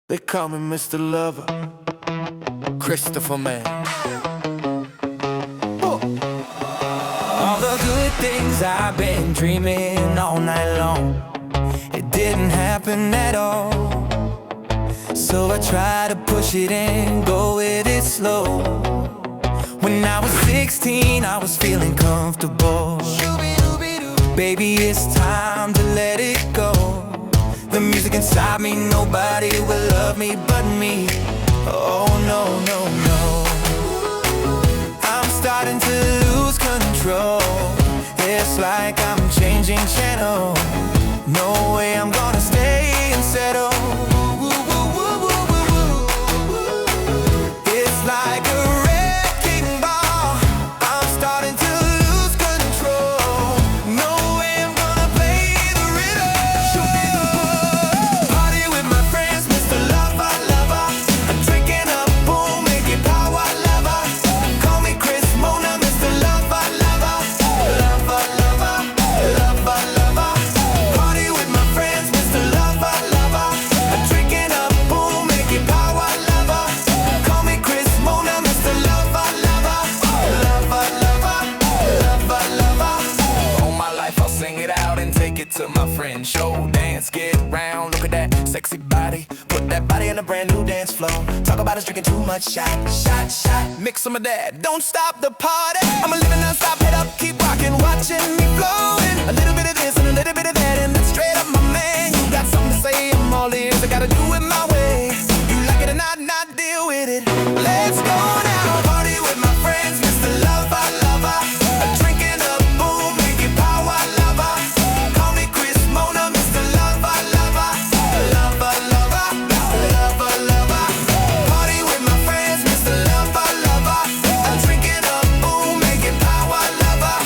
They call me Mr. Lover, Christopher man. All the good things I've been dreaming all night long, it didn't happen at all. So I try to push it and go with it slow. When I was 16, I was feeling comfortable. Baby, it's time to let it go. The music inside me, nobody will love me but me. Oh no, no, no. I'm starting to lose control. It's like I'm changing channel. No way I'm gonna stay and settle. It's like a wrecking ball. I'm starting to lose control. No way I'm gonna play the rhythm. Party with my friends, Mr. Lover, lover. I'm drinking up, boom, making power, lover. Call me Chris Mona, Mr. Lover, lover. Lover, lover, lover, lover. Party with my friends, Mr. Lover, lover. I'm drinking up, boom, making power, lover. Call me Chris Mona, Mr. Lover, lover. Lover, lover, lover, lover. All my life I'll sing it out and take it to my friend. Show, dance, get round, look at that sexy body. Put that body on a brand new dance floor. Talk about us drinking too much shot, shot, shot. Mix some of that, don't stop the party. I'm a living non-stop, head up, keep rocking, watching me flowing. A little bit of this and a little bit of that, and that's straight up my man. You got something to say, I'm all ears, I gotta do it my way. You like it or not deal with it. Let's go now, party with my friends, Mr. Lover, lover. Drinking up, boom, making power, lover. Call me Chris Mona, Mr. Lover, lover. Lover, lover, lover, lover. Party with my friends, Mr. Lover, lover. Drinking up, boom, making power, lover.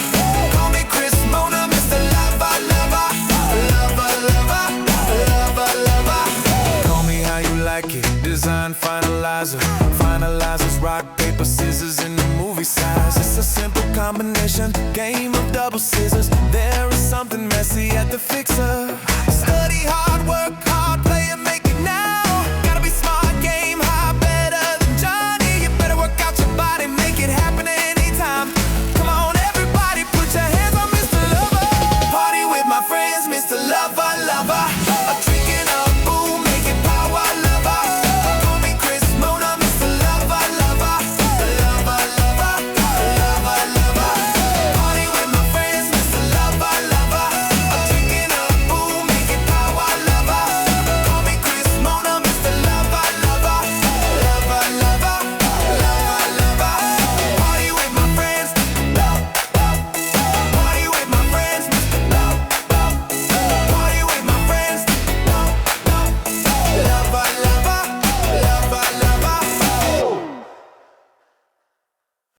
Call me Chris Mona, Mr. Lover, lover. Lover, lover, lover, lover. Call me how you like it. Design finalizer. Finalizers, rock, paper, scissors in the movie size. It's a simple combination, game of double scissors. There is something messy at the fixer.